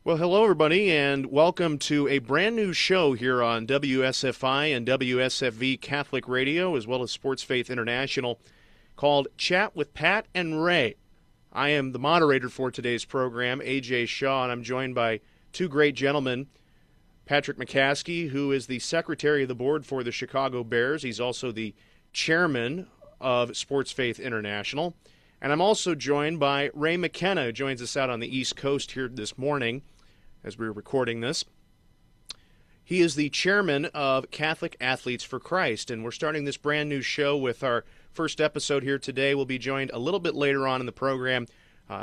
Well, hello, everybody, and welcome to a brand new show here on WSFI and WSFV Catholic Radio, as well as Sports Faith International, called Chat with Pat and Ray. I am the moderator for today's program, AJ Shaw, and I'm joined by two great gentlemen, Patrick McCaskey, who is the secretary of the board for the Chicago Bears. He's also the chairman of Sports Faith International. And I'm also joined by Ray McKenna, who joins us out on the East Coast here this morning as we're recording this. He is the chairman of Catholic Athletes for Christ, and we're starting this brand new show with our first episode here today. We'll be joined a little bit later on in the program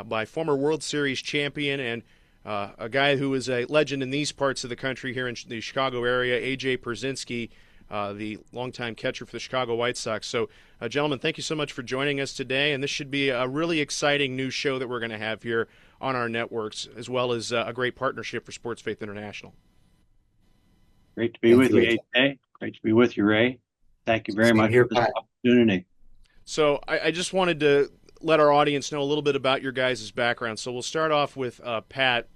by former World Series champion and a guy who is a legend in these parts of the country here in the Chicago area, Pierzynski, the longtime catcher for the Chicago White Sox. So, gentlemen, thank you so much for joining us today, and this should be a really exciting new show that we're going to have here on our networks, as well as a great partnership for Sports Faith International. Great to be with you, AJ. Great to be with you, Ray. Thank you very much for this opportunity. So I just wanted to let our audience know a little bit about your guys' background. So we'll start off with Pat.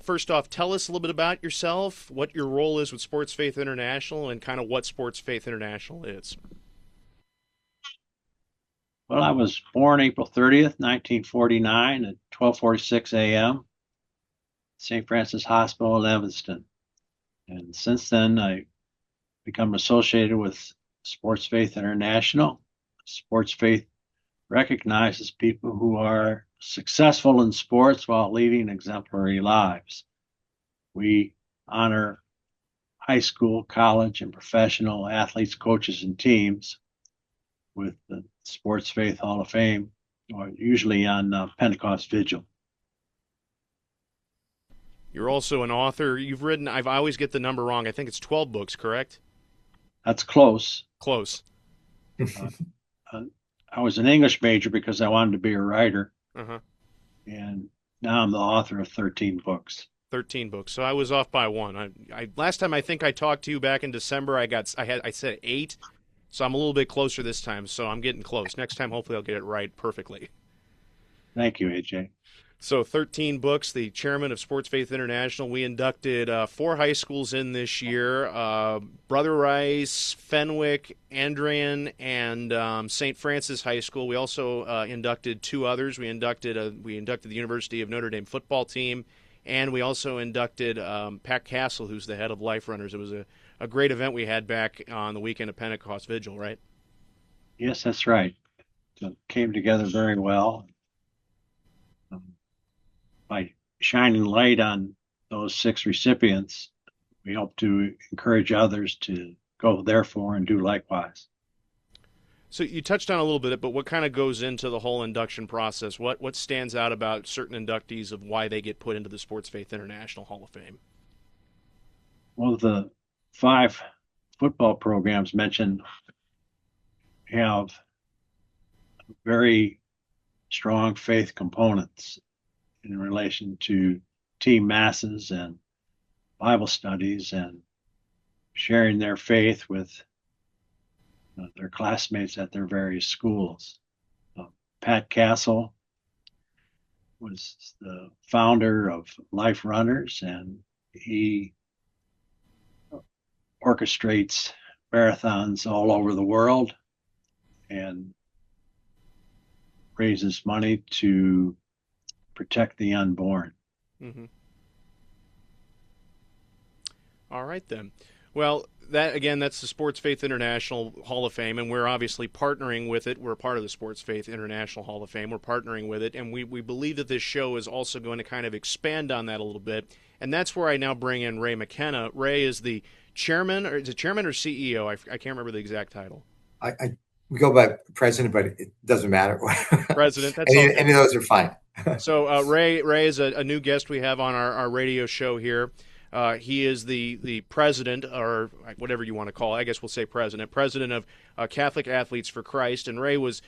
First off, tell us a little bit about yourself, what your role is with Sports Faith International, and kind of what Sports Faith International is. Well, I was born April 30th, 1949 at 12:46 a.m. St. Francis Hospital in Evanston. And since then, I become associated with Sports Faith International. Sports Faith recognizes people who are successful in sports while leading exemplary lives. We honor high school, college, and professional athletes, coaches, and teams with the Sports Faith Hall of Fame, or usually on Pentecost Vigil. You're also an author. You've written, I always get the number wrong, I think it's 12 books, correct? That's close. Close. I was an English major because I wanted to be a writer. Uh-huh. And now I'm the author of 13 books. 13 books. So I was off by one. I last time I think I talked to you back in December, I said 8. So I'm a little bit closer this time, so I'm getting close. Next time, hopefully, I'll get it right perfectly. Thank you, AJ. So 13 books, the chairman of Sports Faith International. We inducted 4 high schools in this year, Brother Rice, Fenwick, Andrian, and St. Francis High School. We also inducted 2 others. We inducted the University of Notre Dame football team, and we also inducted Pat Castle, who's the head of Life Runners. It was a great event we had back on the weekend of Pentecost Vigil, right? Yes, that's right. It came together very well. By shining light on those 6 recipients, we hope to encourage others to go therefore and do likewise. So you touched on a little bit, but what kind of goes into the whole induction process? What stands out about certain inductees of why they get put into the Sports Faith International Hall of Fame? Well, the 5 football programs mentioned have very strong faith components in relation to team masses and Bible studies and sharing their faith with their classmates at their various schools. Pat Castle was the founder of Life Runners, and he orchestrates marathons all over the world and raises money to protect the unborn. Mm-hmm. All right, then. Well, that's the Sports Faith International Hall of Fame, and we're obviously partnering with it. We're a part of the Sports Faith International Hall of Fame. We're partnering with it, and we believe that this show is also going to kind of expand on that a little bit, and that's where I now bring in Ray McKenna. Ray is the chairman, or is it chairman or CEO? I can't remember the exact title. We go by president, but it doesn't matter. President, that's any of those are fine. So Ray is a new guest we have on our radio show here. He is the president, or whatever you want to call it. I guess we'll say president of Catholic Athletes for Christ. And Ray was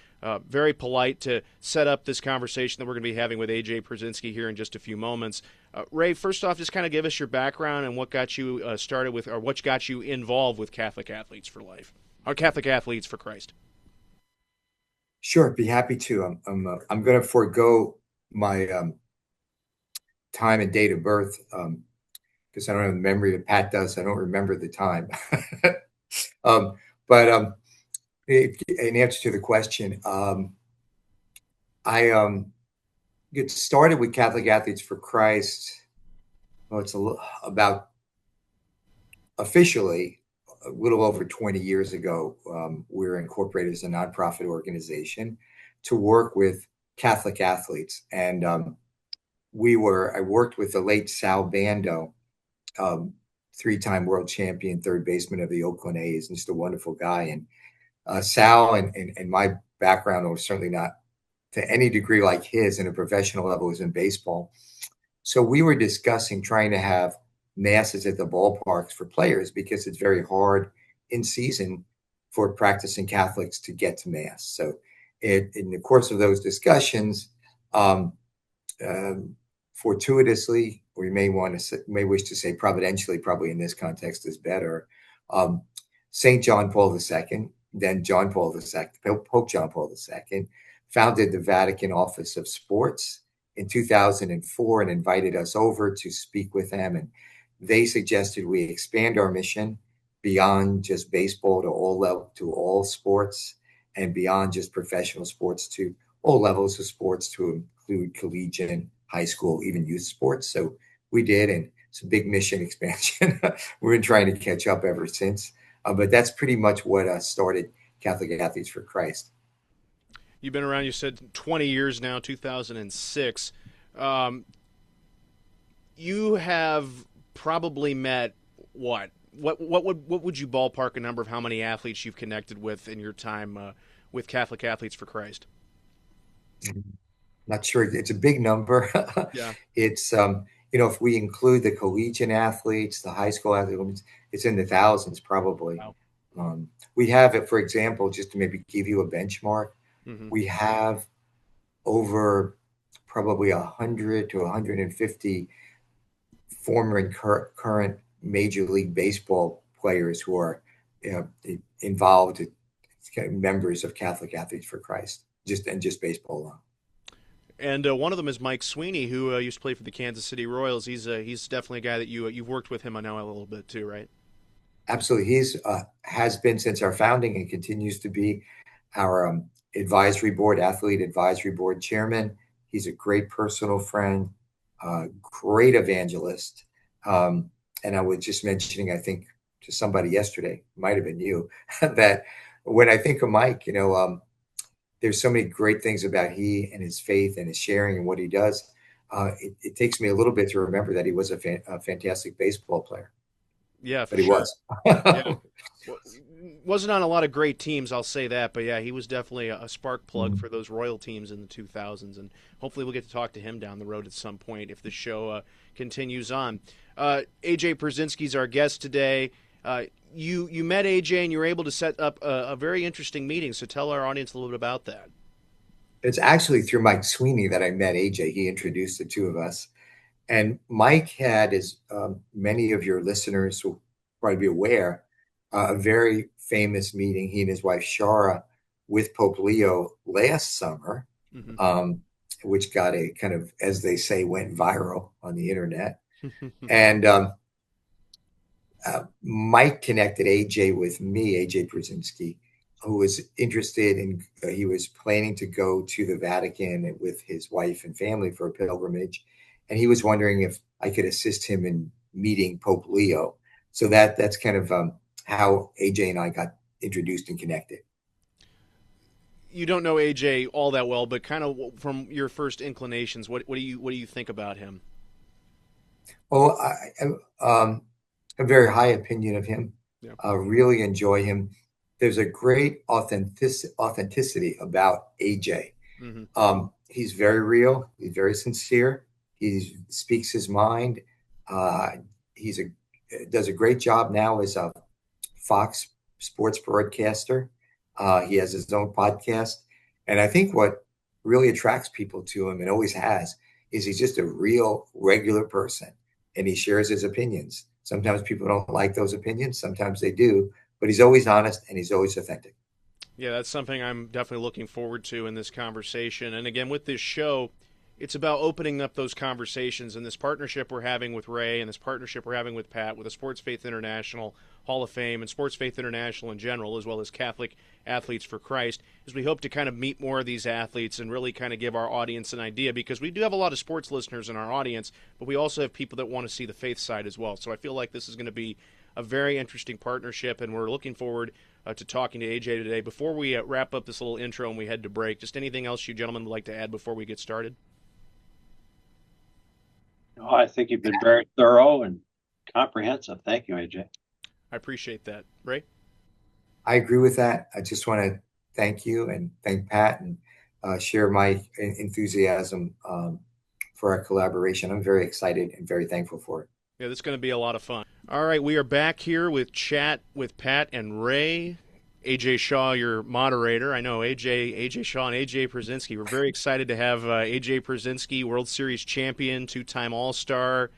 very polite to set up this conversation that we're going to be having with Pierzynski here in just a few moments. Ray, first off, just kind of give us your background and what got you started with, or what got you involved with Catholic Athletes for Life, or Catholic Athletes for Christ. Sure, be happy to. I'm going to forego my time and date of birth, because I don't have the memory that Pat does. I don't remember the time. But in answer to the question, I get started with Catholic Athletes for Christ. Well, it's about officially a little over 20 years ago. We were incorporated as a nonprofit organization to work with Catholic athletes, and I worked with the late Sal Bando, three-time world champion, third baseman of the Oakland A's, and just a wonderful guy. And Sal and my background was certainly not to any degree like his in a professional level, was in baseball. So we were discussing trying to have masses at the ballparks for players, because it's very hard in season for practicing Catholics to get to mass. So in the course of those discussions, fortuitously, or you may wish to say providentially, probably in this context is better, St. John Paul II, then John Paul II, Pope John Paul II, founded the Vatican Office of Sports in 2004 and invited us over to speak with them. And they suggested we expand our mission beyond just baseball to all sports, and beyond just professional sports to all levels of sports, to include collegiate, high school, even youth sports. So we did, and it's a big mission expansion. We've been trying to catch up ever since. But that's pretty much what started Catholic Athletes for Christ. You've been around, you said 20 years now, 2006. You have probably met what would you ballpark a number of how many athletes you've connected with in your time with Catholic Athletes for Christ? Not sure. It's a big number. Yeah. It's if we include the collegiate athletes, the high school athletes, it's in the thousands probably. Wow. We have it, for example, just to maybe give you a benchmark. Mm-hmm. We have over probably 100 to 150 former and current Major League Baseball players who are involved, members of Catholic Athletes for Christ, just baseball alone. And one of them is Mike Sweeney, who used to play for the Kansas City Royals. He's definitely a guy that you've worked with him, I know, a little bit too, right? Absolutely. He's has been since our founding and continues to be our advisory board, athlete advisory board chairman. He's a great personal friend, great evangelist. And I was just mentioning, I think, to somebody yesterday, might have been you, that when I think of Mike, there's so many great things about he and his faith and his sharing and what he does. It takes me a little bit to remember that he was a fantastic baseball player. Yeah, but he sure. was. Yeah. Wasn't on a lot of great teams, I'll say that. But yeah, he was definitely a spark plug for those Royal teams in the 2000s. And hopefully we'll get to talk to him down the road at some point if the show continues on. AJ Pierzynski's our guest today. You met AJ and you were able to set up a very interesting meeting. So tell our audience a little bit about that. It's actually through Mike Sweeney that I met AJ. He introduced the two of us. And Mike had, as many of your listeners will probably be aware, a very famous meeting, he and his wife Shara, with Pope Leo last summer, which got a kind of, as they say, went viral on the internet. And Mike connected AJ with me, AJ Pierzynski, who was interested in, he was planning to go to the Vatican with his wife and family for a pilgrimage. And he was wondering if I could assist him in meeting Pope Leo. So that's kind of how AJ and I got introduced and connected. You don't know AJ all that well, but kind of from your first inclinations, what do you think about him? Oh, I a very high opinion of him. Yeah. Really enjoy him. There's a great authenticity about AJ. He's very real. He's very sincere. He speaks his mind. Does a great job now as a Fox sports broadcaster. He has his own podcast. And I think what really attracts people to him, and always has, is he's just a real regular person. And he shares his opinions. Sometimes people don't like those opinions. Sometimes they do. But he's always honest and he's always authentic. Yeah, that's something I'm definitely looking forward to in this conversation. And again, with this show, it's about opening up those conversations, and this partnership we're having with Ray and this partnership we're having with Pat, with the Sports Faith International Hall of Fame and Sports Faith International in general, as well as Catholic Athletes for Christ, is we hope to kind of meet more of these athletes and really kind of give our audience an idea, because we do have a lot of sports listeners in our audience, but we also have people that want to see the faith side as well. So I feel like this is going to be a very interesting partnership, and we're looking forward to talking to AJ today. Before we wrap up this little intro and we head to break, just anything else you gentlemen would like to add before we get started? No, I think you've been very thorough and comprehensive. Thank you, AJ. I appreciate that. Ray? I agree with that. I just want to thank you and thank Pat and share my enthusiasm for our collaboration. I'm very excited and very thankful for it. Yeah, this is going to be a lot of fun. All right, we are back here with Chat with Pat and Ray. AJ Shaw, your moderator. I know AJ Shaw and AJ Pierzynski. We're very excited to have AJ Pierzynski, World Series champion, two-time All-Star,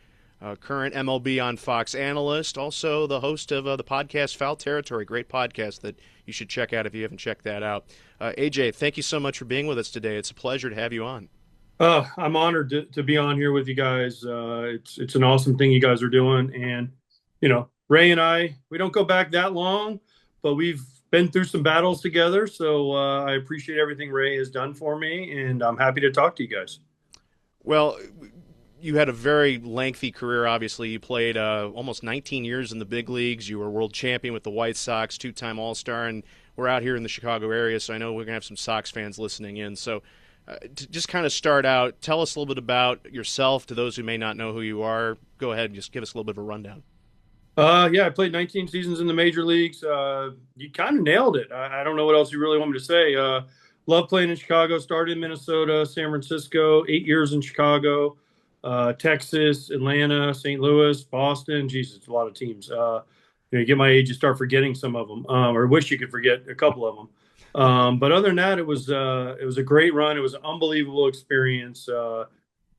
current MLB on Fox analyst, also the host of the podcast Foul Territory. Great podcast that you should check out if you haven't checked that out. AJ, thank you so much for being with us today. It's a pleasure to have you on. I'm honored to be on here with you guys. It's an awesome thing you guys are doing. And, you know, Ray and I, we don't go back that long, but we've been through some battles together. So I appreciate everything Ray has done for me, and I'm happy to talk to you guys. Well, you had a very lengthy career, obviously. You played almost 19 years in the big leagues. You were world champion with the White Sox, two-time All-Star, and we're out here in the Chicago area, so I know we're going to have some Sox fans listening in. So to just kind of start out, tell us a little bit about yourself to those who may not know who you are. Go ahead and just give us a little bit of a rundown. Yeah, I played 19 seasons in the major leagues. You kind of nailed it. I don't know what else you really want me to say. Love playing in Chicago. Started in Minnesota, San Francisco, 8 years in Chicago, Texas, Atlanta, St. Louis, Boston. Jesus, it's a lot of teams. You get my age, you start forgetting some of them, or wish you could forget a couple of them. But other than that, it was a great run. It was an unbelievable experience.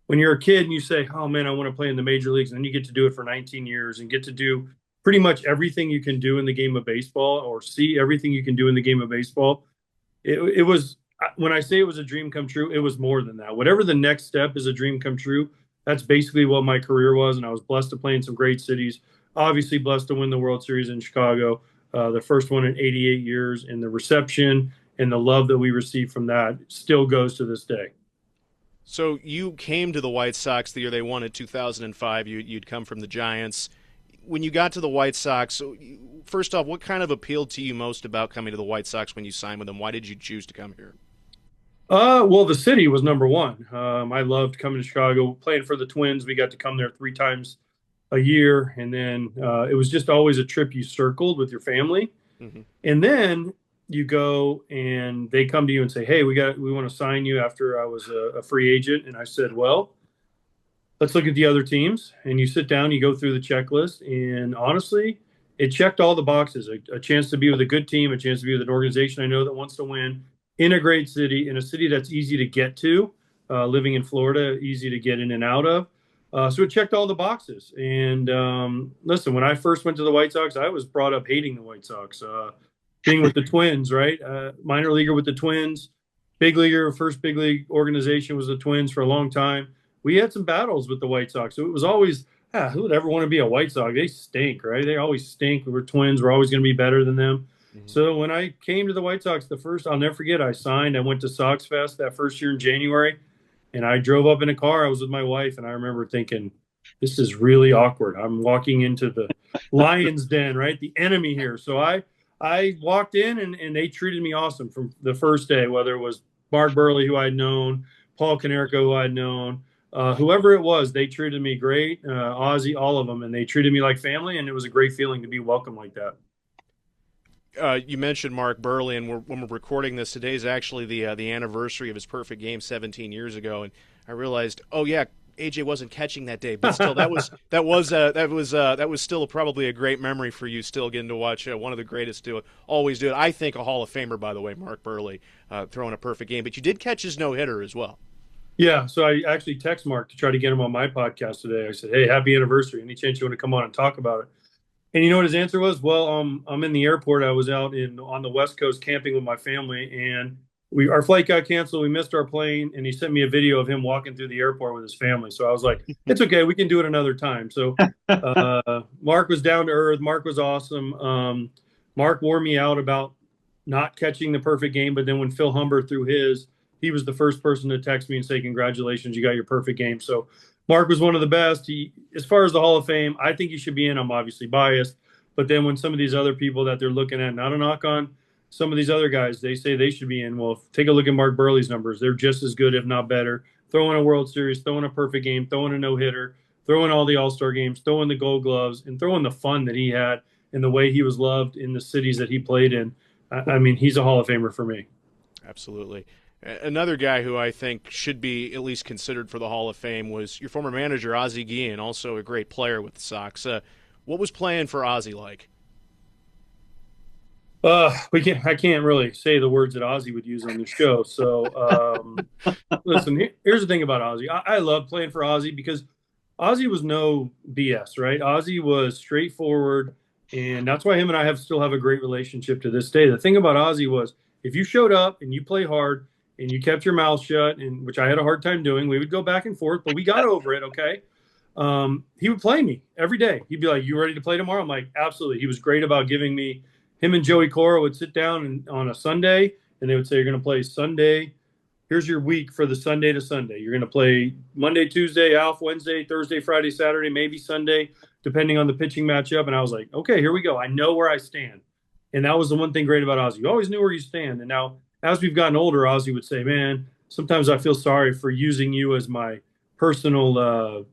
When you're a kid and you say, oh, man, I want to play in the major leagues, and then you get to do it for 19 years and get to do pretty much everything you can do in the game of baseball, or see everything you can do in the game of baseball. It was, when I say it was a dream come true, it was more than that. Whatever the next step is a dream come true, that's basically what my career was, and I was blessed to play in some great cities. Obviously blessed to win the World Series in Chicago, the first one in 88 years, and the reception and the love that we received from that still goes to this day. So you came to the White Sox the year they won in 2005. You'd come from the Giants. When you got to the White Sox, first off, what kind of appealed to you most about coming to the White Sox when you signed with them? Why did you choose to come here? Well, the city was number one. I loved coming to Chicago, playing for the Twins. We got to come there 3 times a year, and then it was just always a trip you circled with your family. Mm-hmm. And then you go and they come to you and say, hey, we want to sign you after I was a free agent. And I said, well, let's look at the other teams. And you sit down, you go through the checklist, and honestly, it checked all the boxes. A chance to be with a good team, a chance to be with an organization I know that wants to win, in a great city, in a city that's easy to get to, living in Florida, easy to get in and out of. So it checked all the boxes. And listen, when I first went to the White Sox, I was brought up hating the White Sox. Being with the Twins, right? Minor leaguer with the Twins, big leaguer, first big league organization was the Twins for a long time. We had some battles with the White Sox. So it was always, who would ever want to be a White Sox? They stink, right? They always stink. We were Twins. We're always going to be better than them. Mm-hmm. So when I came to the White Sox, I'll never forget, I went to Sox Fest that first year in January, and I drove up in a car. I was with my wife, and I remember thinking, this is really awkward. I'm walking into the lion's den, right? The enemy here. So I walked in, and they treated me awesome from the first day, whether it was Mark Burley, who I'd known, Paul Konerko, who I'd known, whoever it was, they treated me great, Ozzy, all of them, and they treated me like family, and it was a great feeling to be welcomed like that. You mentioned Mark Burley, and when we're recording this, today is actually the anniversary of his perfect game 17 years ago, and I realized, oh yeah, AJ wasn't catching that day, but still, that was still probably a great memory for you. Still getting to watch one of the greatest always do it. I think a Hall of Famer, by the way, Mark Burley, throwing a perfect game. But you did catch his no-hitter as well. Yeah, so I actually text Mark to try to get him on my podcast today. I said, hey, happy anniversary. Any chance you want to come on and talk about it? And you know what his answer was? Well, I'm in the airport. I was out on the West Coast camping with my family, and our flight got canceled. We missed our plane, and he sent me a video of him walking through the airport with his family. So I was like, it's okay. We can do it another time. So Mark was down to earth. Mark was awesome. Mark wore me out about not catching the perfect game. But then when Phil Humber threw his, he was the first person to text me and say, congratulations, you got your perfect game. So Mark was one of the best. As far as the Hall of Fame, I think he should be in. I'm obviously biased. But then when some of these other people that they're looking at, not a knock on some of these other guys, they say they should be in. Well, take a look at Mark Burley's numbers. They're just as good, if not better. Throwing a World Series, throwing a perfect game, throwing a no-hitter, throwing all the All-Star games, throwing the Gold Gloves, and throwing the fun that he had and the way he was loved in the cities that he played in. I mean, he's a Hall of Famer for me. Absolutely. Another guy who I think should be at least considered for the Hall of Fame was your former manager, Ozzie Guillen, also a great player with the Sox. What was playing for Ozzie like? I can't really say the words that Ozzie would use on the show. So, listen, here's the thing about Ozzie. I love playing for Ozzie because Ozzie was no BS, right? Ozzie was straightforward, and that's why him and I still have a great relationship to this day. The thing about Ozzie was if you showed up and you play hard and you kept your mouth shut, and which I had a hard time doing, we would go back and forth, but we got over it, okay? He would play me every day. He'd be like, you ready to play tomorrow? I'm like, absolutely. He was great about giving me – him and Joey Cora would sit down on a Sunday, and they would say, you're going to play Sunday. Here's your week for the Sunday to Sunday. You're going to play Monday, Tuesday, off Wednesday, Thursday, Friday, Saturday, maybe Sunday, depending on the pitching matchup. And I was like, okay, here we go. I know where I stand. And that was the one thing great about Ozzie. You always knew where you stand. And now, as we've gotten older, Ozzie would say, man, sometimes I feel sorry for using you as my personal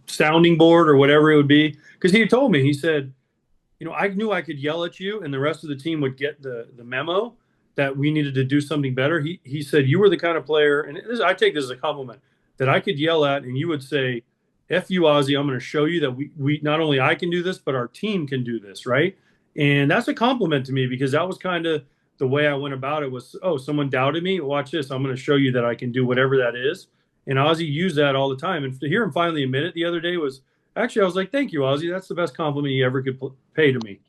sounding board or whatever it would be. Because he told me, he said, I knew I could yell at you and the rest of the team would get the memo that we needed to do something better. He said, you were the kind of player, and I take this as a compliment, that I could yell at and you would say, F you, Ozzie, I'm going to show you that we not only I can do this, but our team can do this, right? And that's a compliment to me because that was kind of the way I went about it was, someone doubted me. Watch this. I'm going to show you that I can do whatever that is. And Ozzie used that all the time. And to hear him finally admit it the other day was, actually, I was like, thank you, Ozzie. That's the best compliment you ever could pay to me.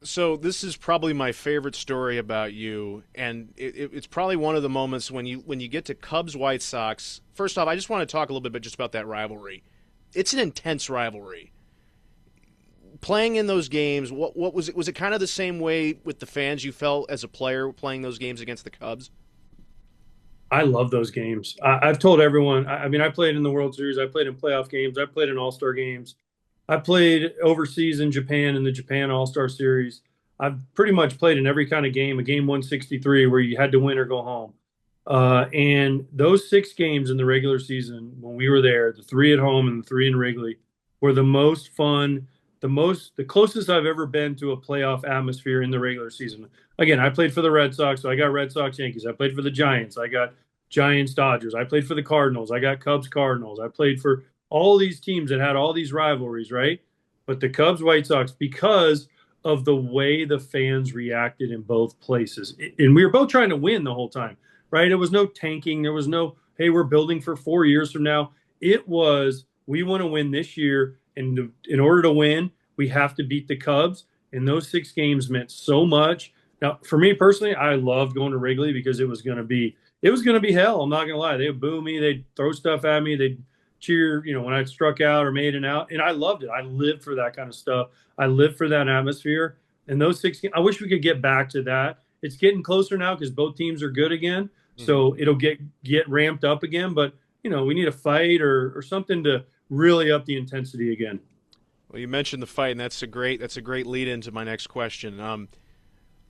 So this is probably my favorite story about you, and it's probably one of the moments when you get to Cubs-White Sox. First off, I just want to talk a little bit just about that rivalry. It's an intense rivalry. Playing in those games, what was it? Was it kind of the same way with the fans you felt as a player playing those games against the Cubs? I love those games. I've told everyone, I played in the World Series. I played in playoff games. I played in All-Star games. I played overseas in Japan in the Japan All-Star Series. I've pretty much played in every kind of game, a game 163 where you had to win or go home. And those 6 games in the regular season when we were there, the 3 at home and the 3 in Wrigley, were the most fun, the closest I've ever been to a playoff atmosphere in the regular season. Again, I played for the Red Sox, so I got Red Sox Yankees. I played for the Giants. I got Giants Dodgers. I played for the Cardinals. I got Cubs Cardinals. I played for all these teams that had all these rivalries, right? But the Cubs White Sox, because of the way the fans reacted in both places. And we were both trying to win the whole time, right? It was no tanking. There was no, hey, we're building for 4 years from now. It was, we want to win this year. And in order to win, we have to beat the Cubs. And those 6 games meant so much. Now, for me personally, I loved going to Wrigley because it was going to be hell. I'm not going to lie. They would boo me. They'd throw stuff at me. They'd cheer, when I struck out or made an out. And I loved it. I lived for that kind of stuff. I lived for that atmosphere. And those 6 games, I wish we could get back to that. It's getting closer now because both teams are good again. Mm-hmm. So it'll get ramped up again. But, we need a fight or something to really up the intensity again. Well, you mentioned the fight, and that's a great lead into my next question.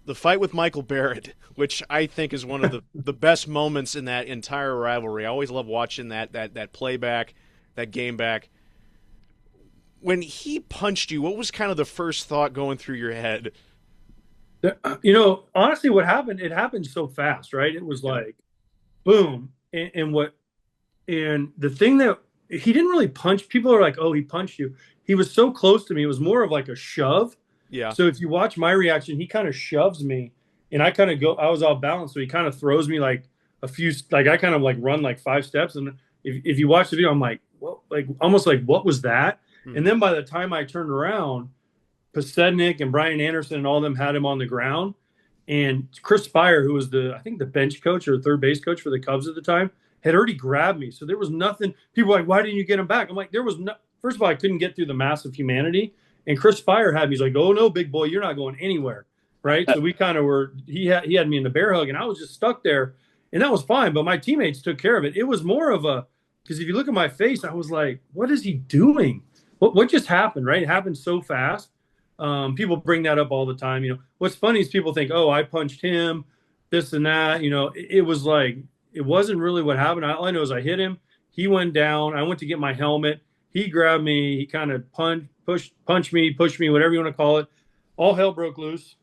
The fight with Michael Barrett, which I think is one of the best moments in that entire rivalry. I always love watching that playback, that game back. When he punched you, what was kind of the first thought going through your head? Honestly, what happened, it happened so fast, right? It was like, boom. And the thing that he didn't really punch, people are like, oh, he punched you. He was so close to me. It was more of like a shove. Yeah. So if you watch my reaction, he kind of shoves me and I kind of I was off balance. So he kind of throws me like I kind of like run like 5 steps. And if you watch the video, I'm like, well, like almost like, what was that? Hmm. And then by the time I turned around, Pasednik and Brian Anderson and all of them had him on the ground. And Chris Spire, who was I think the bench coach or third base coach for the Cubs at the time, had already grabbed me. So there was nothing. People were like, why didn't you get him back? I'm like, there was no, first of all, I couldn't get through the mass of humanity. And Chris Spire had me. He's like, oh no, big boy, you're not going anywhere. Right. So we kind of were, he had me in the bear hug and I was just stuck there and that was fine. But my teammates took care of it. It was more of because if you look at my face, I was like, what is he doing? What just happened? Right. It happened so fast. People bring that up all the time. What's funny is people think, oh, I punched him, this and that. It was like, it wasn't really what happened. All I know is I hit him. He went down. I went to get my helmet. He grabbed me. He kind of punched me, pushed me, whatever you want to call it. All hell broke loose.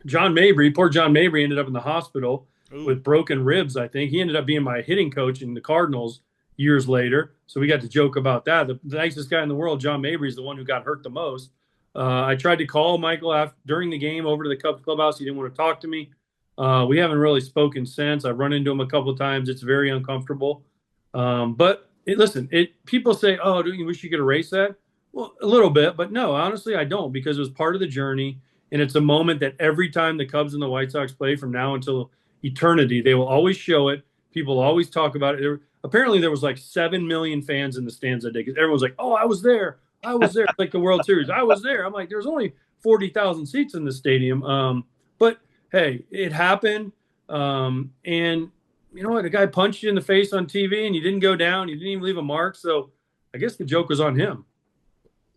Poor John Mabry ended up in the hospital with broken ribs, I think. He ended up being my hitting coach in the Cardinals years later. So we got to joke about that. The nicest guy in the world, John Mabry, is the one who got hurt the most. I tried to call Michael during the game over to the Cubs clubhouse. He didn't want to talk to me. We haven't really spoken since. I've run into him a couple of times. It's very uncomfortable. But people say, oh, do you wish you could erase that? Well, a little bit, but no, honestly, I don't, because it was part of the journey. And it's a moment that every time the Cubs and the White Sox play from now until eternity, they will always show it. People always talk about it. Apparently there was like 7 million fans in the stands that day because everyone's like, oh, I was there. Like the World Series. I was there. I'm like, there's only 40,000 seats in the stadium. But hey, it happened. And you know what? A guy punched you in the face on TV and you didn't go down. You didn't even leave a mark. So I guess the joke was on him.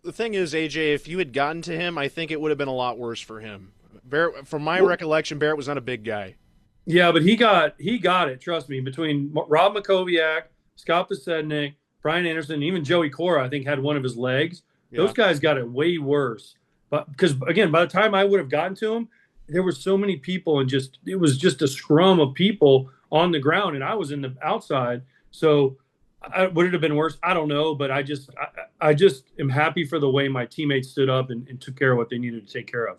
The thing is, AJ, if you had gotten to him, I think it would have been a lot worse for him. Barrett, from my recollection, Barrett was not a big guy. Yeah, but he got it. Trust me. Between Rob Makoviak, Scott Pasednik, Brian Anderson, even Joey Cora, I think, had one of his legs. Yeah. Those guys got it way worse. But because, again, by the time I would have gotten to him, there were so many people and it was just a scrum of people on the ground, and I was in the outside. So would it have been worse? I don't know, but I just am happy for the way my teammates stood up and took care of what they needed to take care of.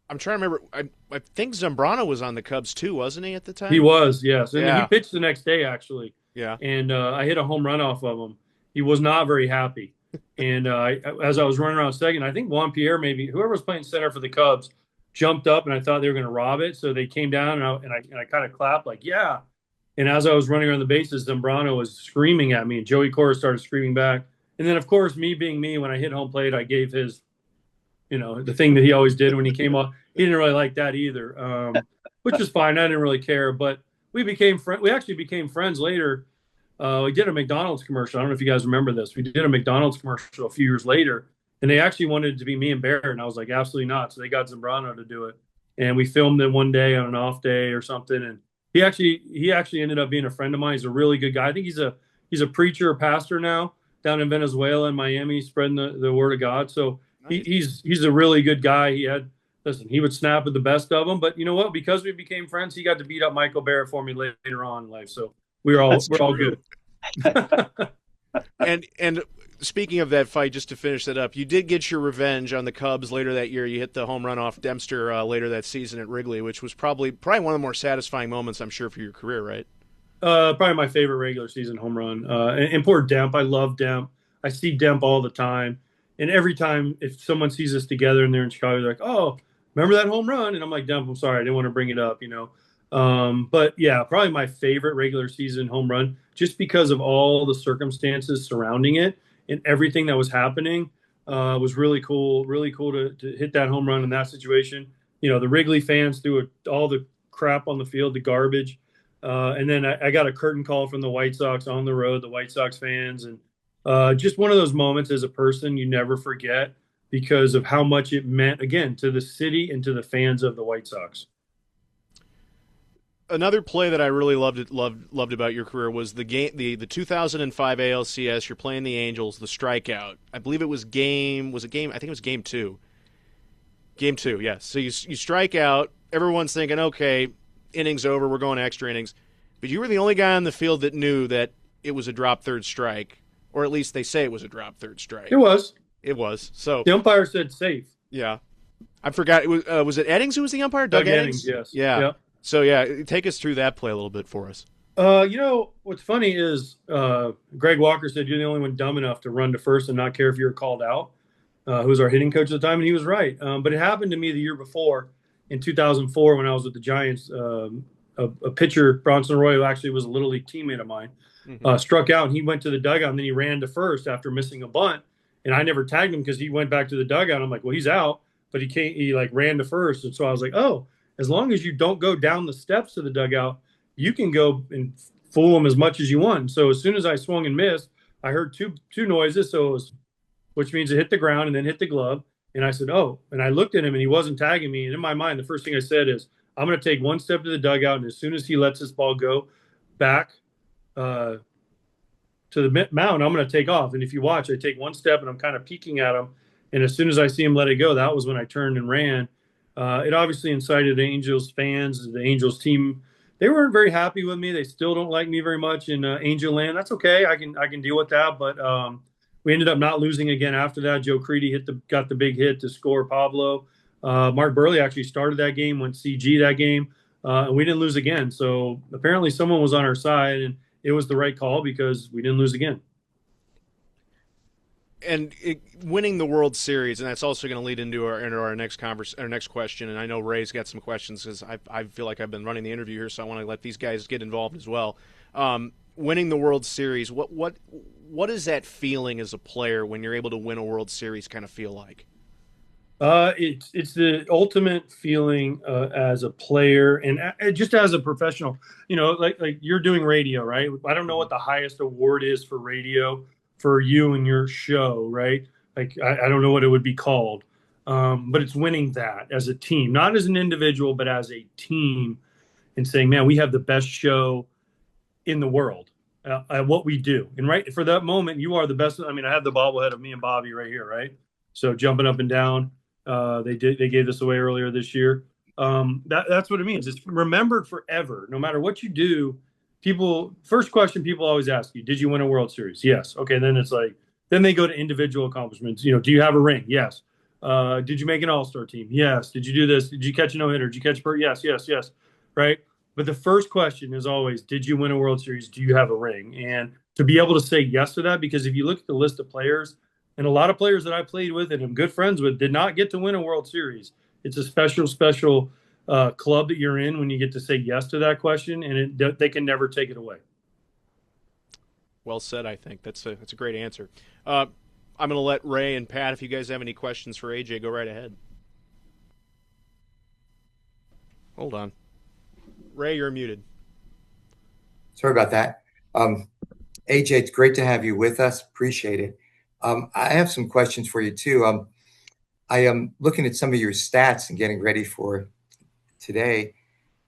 I'm trying to remember. I think Zambrano was on the Cubs too, wasn't he, at the time? He was, yes. And he pitched the next day, actually. Yeah. And I hit a home run off of him. He was not very happy. And as I was running around second, I think Juan Pierre, maybe whoever was playing center for the Cubs, jumped up, and I thought they were going to rob it. So they came down, and I kind of clapped like, yeah. And as I was running around the bases, Zambrano was screaming at me, and Joey Cora started screaming back. And then, of course, me being me, when I hit home plate, I gave his, the thing that he always did when he came off. He didn't really like that either, which was fine. I didn't really care. But we became friends. We actually became friends later. We did a McDonald's commercial. I don't know if you guys remember this. We did a McDonald's commercial a few years later, and they actually wanted it to be me and Barrett, and I was like, absolutely not. So they got Zambrano to do it, and we filmed it one day on an off day or something, and he actually ended up being a friend of mine. He's a really good guy. I think he's a preacher or pastor now down in Venezuela and Miami, spreading the word of God. So nice. He's a really good guy. He would snap at the best of them. But you know what? Because we became friends, he got to beat up Michael Barrett for me later on in life. So we're all good. And speaking of that fight, just to finish that up, you did get your revenge on the Cubs later that year. You hit the home run off Dempster later that season at Wrigley, which was probably one of the more satisfying moments, I'm sure, for your career, right? Probably my favorite regular season home run. And poor Demp. I love Demp. I see Demp all the time. And every time if someone sees us together and they're in Chicago, they're like, oh, remember that home run? And I'm like, Demp, I'm sorry. I didn't want to bring it up, But, yeah, probably my favorite regular season home run, just because of all the circumstances surrounding it and everything that was happening. Was really cool to hit that home run in that situation. The Wrigley fans threw all the crap on the field, the garbage. And then I got a curtain call from the White Sox on the road, the White Sox fans. And just one of those moments as a person you never forget because of how much it meant, again, to the city and to the fans of the White Sox. Another play that I really loved about your career was the game, the 2005 ALCS. You're playing the Angels, the strikeout. I believe it was game. I think it was game 2. Game 2, yes. So you strike out. Everyone's thinking, okay, innings over. We're going extra innings. But you were the only guy on the field that knew that it was a drop third strike, or at least they say it was a drop third strike. It was. So the umpire said safe. Yeah, I forgot. It was it Eddings who was the umpire? Doug Eddings. Yes. Yeah. Yep. So, yeah, take us through that play a little bit for us. What's funny is Greg Walker said you're the only one dumb enough to run to first and not care if you were called out, who was our hitting coach at the time, and he was right. But it happened to me the year before, in 2004 when I was with the Giants, a pitcher, Bronson Roy, who actually was a Little League teammate of mine, struck out, and he went to the dugout, and then he ran to first after missing a bunt. And I never tagged him because he went back to the dugout. I'm like, well, he's out, but he like ran to first. And so I was like, oh, as long as you don't go down the steps to the dugout, you can go and fool him as much as you want. So as soon as I swung and missed, I heard two noises. So it was, which means it hit the ground and then hit the glove. And I said, oh, and I looked at him and he wasn't tagging me. And in my mind, the first thing I said is, I'm going to take one step to the dugout. And as soon as he lets this ball go back to the mound, I'm going to take off. And if you watch, I take one step and I'm kind of peeking at him. And as soon as I see him let it go, that was when I turned and ran. It obviously incited the Angels fans, the Angels team. They weren't very happy with me. They still don't like me very much in Angel Land. That's okay. I can deal with that. But we ended up not losing again after that. Joe Creedy got the big hit to score Pablo. Mark Burley actually started that game, went CG that game, and we didn't lose again. So apparently someone was on our side, and it was the right call because we didn't lose again. And winning the World Series, and that's also going to lead into our next question. And I know Ray's got some questions because I feel like I've been running the interview here, so I want to let these guys get involved as well. Winning the World Series, what is that feeling as a player when you're able to win a World Series kind of feel like? It's the ultimate feeling as a player and just as a professional. You know, like you're doing radio, right? I don't know what the highest award is for radio for you and your show, right? Like I don't know what it would be called, but it's winning that as a team, not as an individual, but as a team, and saying, man, we have the best show in the world at what we do. And right for that moment, you are the best. I mean, I have the bobblehead of me and Bobby right here, right? So jumping up and down. They gave this away earlier this year. That's what it means. It's remembered forever. No matter what you do, first question people always ask you, did you win a World Series? Yes. Okay. Then it's like, then they go to individual accomplishments. You know, do you have a ring? Yes. Did you make an All-Star team? Yes. Did you do this? Did you catch a no-hitter? Did you catch a bird? Yes. Right. But the first question is always, did you win a World Series? Do you have a ring? And to be able to say yes to that, because if you look at the list of players, and a lot of players that I played with and am good friends with did not get to win a World Series. It's a special club that you're in when you get to say yes to that question, and they can never take it away. Well said, I think. That's a great answer. I'm going to let Ray and Pat, if you guys have any questions for AJ, go right ahead. Hold on. Ray, you're muted. Sorry about that. AJ, it's great to have you with us. Appreciate it. I have some questions for you, too. I am looking at some of your stats and getting ready for today.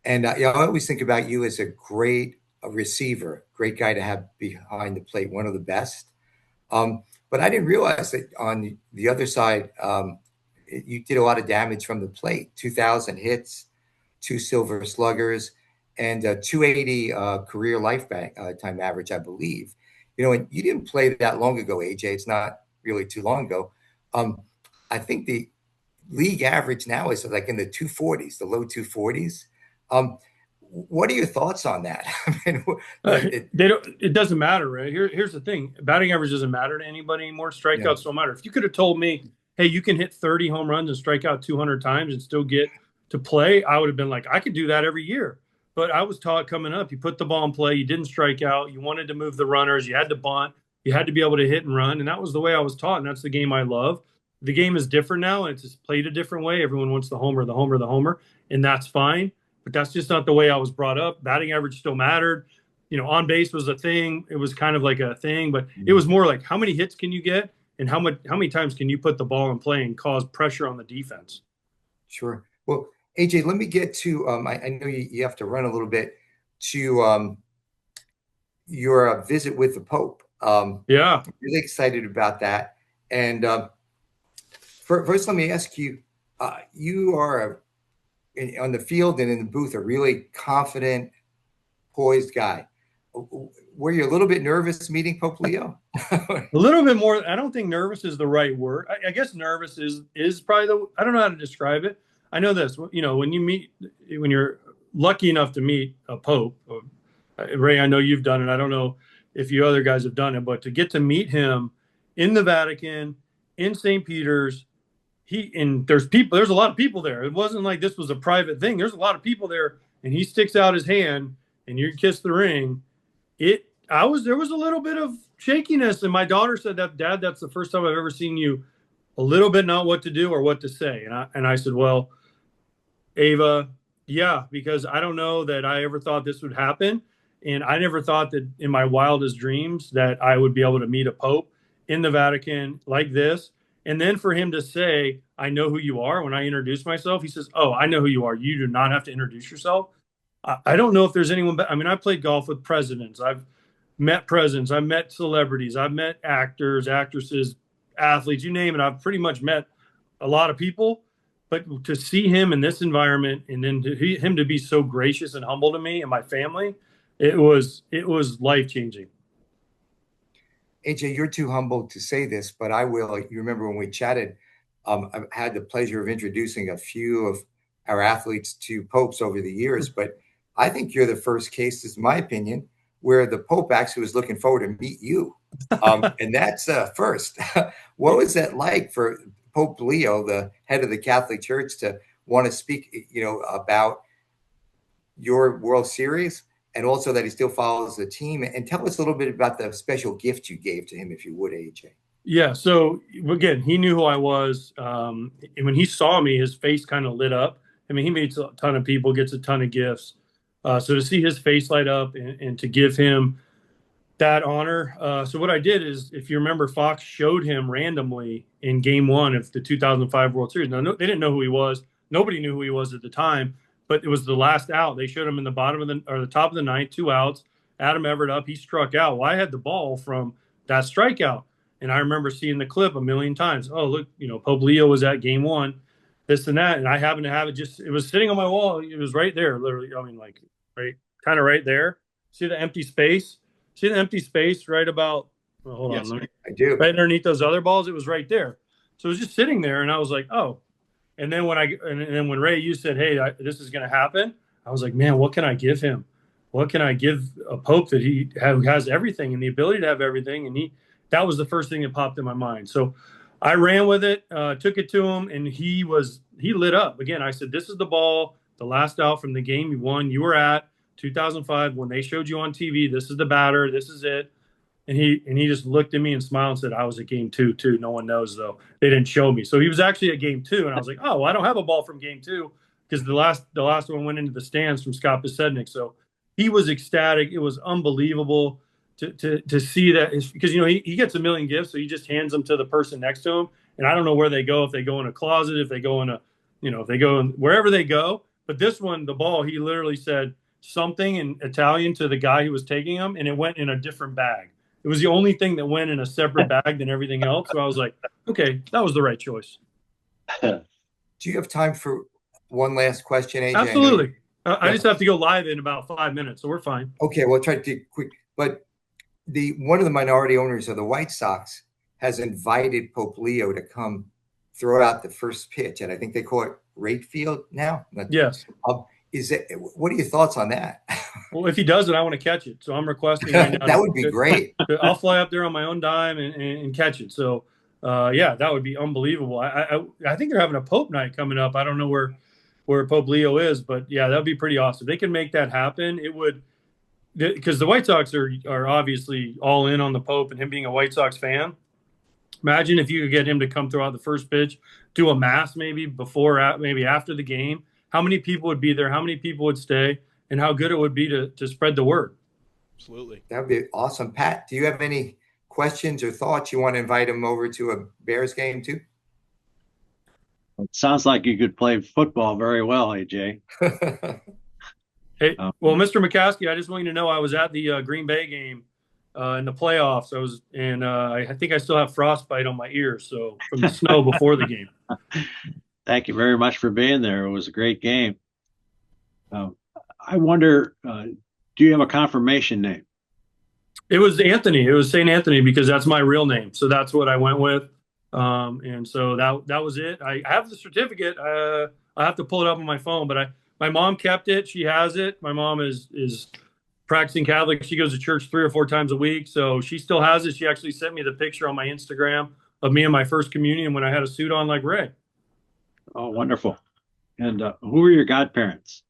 And I always think about you as a great receiver, great guy to have behind the plate, one of the best. But I didn't realize that on the other side, you did a lot of damage from the plate, 2,000 hits, 2 Silver Sluggers, and 280 career lifetime average, I believe. You know, and you didn't play that long ago, AJ. It's not really too long ago. I think the league average now is like in the 240s, the low 240s. What are your thoughts on that? I mean, it doesn't matter, right? Here's the thing. Batting average doesn't matter to anybody anymore. Strikeouts don't matter. If you could have told me, hey, you can hit 30 home runs and strike out 200 times and still get to play, I would have been like, I could do that every year. But I was taught coming up, you put the ball in play, you didn't strike out, you wanted to move the runners, you had to bunt, you had to be able to hit and run, and that was the way I was taught, and that's the game I love. The game is different now, and it's just played a different way. Everyone wants the homer, and that's fine, but that's just not the way I was brought up. Batting average still mattered. You know, on base was a thing. It was kind of like a thing, but it was more like how many hits can you get and how many times can you put the ball in play and cause pressure on the defense? Sure. Well, AJ, let me get to, I know you have to run a little bit, to your visit with the Pope. Yeah. I'm really excited about that. And first, let me ask you, you are on the field and in the booth a really confident, poised guy. Were you a little bit nervous meeting Pope Leo? A little bit more. I don't think nervous is the right word. I guess nervous is probably I don't know how to describe it. I know this, you know, when you're lucky enough to meet a Pope, Ray, I know you've done it. I don't know if you other guys have done it, but to get to meet him in the Vatican, in St. Peter's, there's a lot of people there. It wasn't like this was a private thing. There's a lot of people there, and he sticks out his hand and you kiss the ring. There was a little bit of shakiness. And my daughter said that, Dad, that's the first time I've ever seen you a little bit not what to do or what to say. And I said, well, Ava, yeah, because I don't know that I ever thought this would happen. And I never thought that in my wildest dreams that I would be able to meet a pope in the Vatican like this. And then for him to say, I know who you are, when I introduce myself, he says, oh, I know who you are. You do not have to introduce yourself. I don't know if there's anyone. I mean, I played golf with presidents. I've met presidents. I've met celebrities. I've met actors, actresses, athletes, you name it. I've pretty much met a lot of people. But to see him in this environment and then him to be so gracious and humble to me and my family, it was life-changing. AJ, you're too humble to say this, but I will. You remember when we chatted, I've had the pleasure of introducing a few of our athletes to popes over the years, but I think you're the first case, this is my opinion, where the Pope actually was looking forward to meet you. And that's first. What was that like for Pope Leo, the head of the Catholic Church, to want to speak, about your World Series? And also that he still follows the team. And tell us a little bit about the special gift you gave to him, if you would, AJ. Yeah. So again, he knew who I was. And when he saw me, his face kind of lit up. I mean, he meets a ton of people, gets a ton of gifts. So to see his face light up and to give him that honor. So what I did is, if you remember, Fox showed him randomly in Game 1 of the 2005 World Series. Now, they didn't know who he was. Nobody knew who he was at the time. But it was the last out. They showed him in the the top of the ninth, 2 outs. Adam Everett up. He struck out. Well, I had the ball from that strikeout. And I remember seeing the clip a million times. Oh, look, Pope Leo was at Game 1, this and that. And I happened to have it it was sitting on my wall. It was right there, literally. I mean, like, kind of right there. See the empty space? See the empty space right about, hold on. I do. Right underneath those other balls. It was right there. So it was just sitting there. And I was like, oh. And then when Ray, you said, hey, this is going to happen, I was like, man, what can I give him? What can I give a Pope that has everything and the ability to have everything? And that was the first thing that popped in my mind. So I ran with it, took it to him, and he lit up. Again, I said, this is the ball, the last out from the game you won. You were at 2005 when they showed you on TV. This is the batter. This is it. And he just looked at me and smiled and said, I was at Game 2 too. No one knows, though. They didn't show me. So he was actually at Game 2. And I was like, oh, well, I don't have a ball from Game 2 because the last one went into the stands from Scott Pisednik. So he was ecstatic. It was unbelievable to see that, because, he gets a million gifts. So he just hands them to the person next to him. And I don't know where they go, if they go in a closet, if they go in if they go in wherever they go. But this one, the ball, he literally said something in Italian to the guy who was taking him, and it went in a different bag. It was the only thing that went in a separate bag than everything else. So I was like, okay, that was the right choice. Do you have time for one last question, AJ? Absolutely. I just have to go live in about 5 minutes, so we're fine. Okay, we'll try to be quick. But one of the minority owners of the White Sox has invited Pope Leo to come throw out the first pitch, and I think they call it Rate Field now. Yes. What are your thoughts on that? Well, if he does it, I want to catch it. So I'm requesting right now. That would be great. I'll fly up there on my own dime and catch it. So, that would be unbelievable. I think they're having a Pope night coming up. I don't know where Pope Leo is, but yeah, that would be pretty awesome. If they can make that happen, it would, because the White Sox are obviously all in on the Pope and him being a White Sox fan. Imagine if you could get him to come throw out the first pitch, do a mass maybe before, maybe after the game. How many people would be there? How many people would stay? And how good it would be to spread the word. Absolutely. That would be awesome. Pat, do you have any questions or thoughts you want to invite him over to a Bears game too? It sounds like you could play football very well, AJ. Hey, well, Mr. McCaskey, I just want you to know I was at the Green Bay game in the playoffs. I think I still have frostbite on my ears, so from the snow before the game. Thank you very much for being there. It was a great game. I wonder, do you have a confirmation name? It was Anthony. It was St. Anthony because that's my real name. So that's what I went with. And so that was it. I have the certificate. I have to pull it up on my phone, but my mom kept it. She has it. My mom is practicing Catholic. She goes to church 3 or 4 times a week. So she still has it. She actually sent me the picture on my Instagram of me in my first communion when I had a suit on like Ray. Oh, wonderful. And who were your godparents?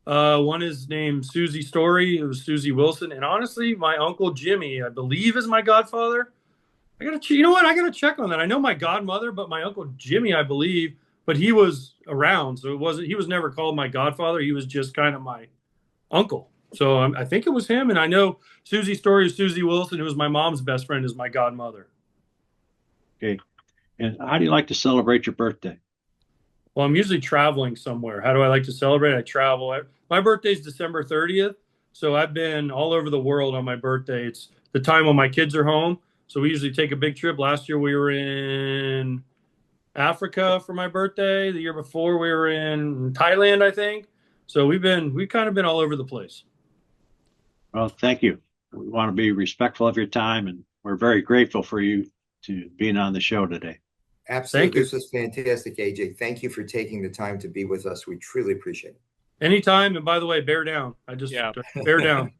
One is named Susie Story. It was Susie Wilson. And honestly, my uncle Jimmy, I believe, is my godfather. You know what? I gotta check on that. I know my godmother, but my uncle Jimmy, I believe, but he was around, so he was never called my godfather. He was just kind of my uncle. So I think it was him. And I know Susie Story is Susie Wilson, who was my mom's best friend, is my godmother. Okay. And how do you like to celebrate your birthday? Well, I'm usually traveling somewhere. How do I like to celebrate? I travel. My birthday is December 30th, so I've been all over the world on my birthday. It's the time when my kids are home, so we usually take a big trip. Last year we were in Africa for my birthday. The year before we were in Thailand, I think. So we've kind of been all over the place. Well, thank you. We want to be respectful of your time, and we're very grateful for you to being on the show today. Absolutely. This was fantastic, AJ. Thank you for taking the time to be with us. We truly appreciate it. Anytime. And by the way, bear down. Bear down.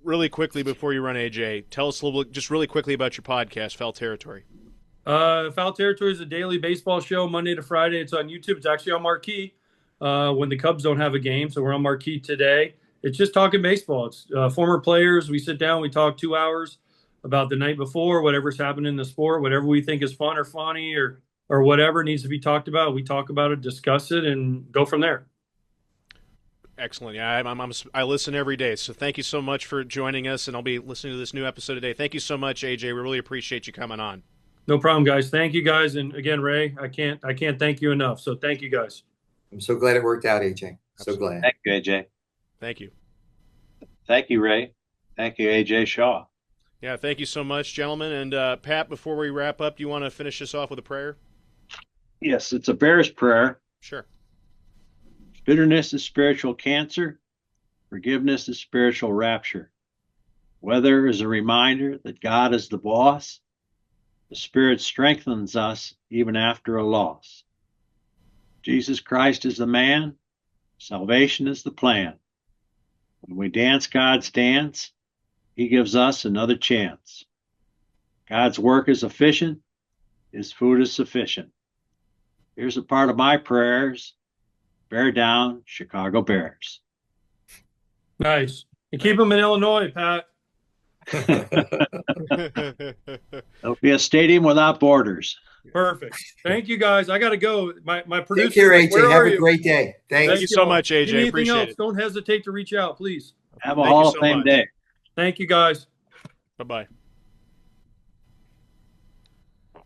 Really quickly before you run, AJ, tell us a little bit, just really quickly about your podcast, Foul Territory. Foul Territory is a daily baseball show, Monday to Friday. It's on YouTube. It's actually on Marquee when the Cubs don't have a game. So we're on Marquee today. It's just talking baseball. It's former players. We sit down, we talk 2 hours about the night before, whatever's happened in the sport, whatever we think is fun or funny or whatever needs to be talked about. We talk about it, discuss it, and go from there. Excellent. Yeah, I listen every day. So thank you so much for joining us, and I'll be listening to this new episode today. Thank you so much, AJ. We really appreciate you coming on. No problem, guys. Thank you, guys. And again, Ray, I can't thank you enough. So thank you, guys. I'm so glad it worked out, AJ. So glad. Thank you, AJ. Thank you. Thank you, Ray. Thank you, AJ Shaw. Yeah, thank you so much, gentlemen. And Pat, before we wrap up, do you want to finish this off with a prayer? Yes, it's a Bear's prayer. Sure. Bitterness is spiritual cancer. Forgiveness is spiritual rapture. Weather is a reminder that God is the boss. The Spirit strengthens us even after a loss. Jesus Christ is the man. Salvation is the plan. When we dance God's dance, He gives us another chance. God's work is efficient. His food is sufficient. Here's a part of my prayers. Bear down, Chicago Bears. Nice. And keep them in Illinois, Pat. There'll be a stadium without borders. Perfect. Thank you, guys. I got to go. My producer. Take care, AJ. Have a great day. Thank you so much, AJ. Appreciate it. Don't hesitate to reach out, please. Have a Hall of Fame day. Thank you, guys. Bye-bye.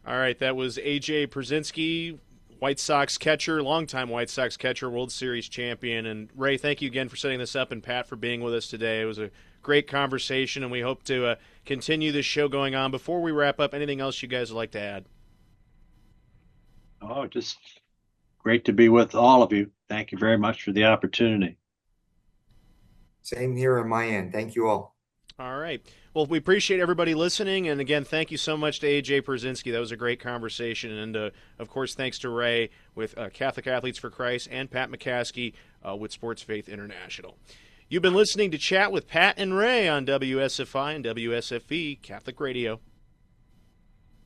All right, that was AJ Pierzynski, White Sox catcher, longtime White Sox catcher, World Series champion. And Ray, thank you again for setting this up, and Pat for being with us today. It was a great conversation, and we hope to continue this show going on. Before we wrap up, anything else you guys would like to add? Oh, just great to be with all of you. Thank you very much for the opportunity. Same here on my end. Thank you all. All right. Well, we appreciate everybody listening. And again, thank you so much to AJ Pierzynski. That was a great conversation. And, of course, thanks to Ray with Catholic Athletes for Christ and Pat McCaskey with Sports Faith International. You've been listening to Chat with Pat and Ray on WSFI and WSFV Catholic Radio.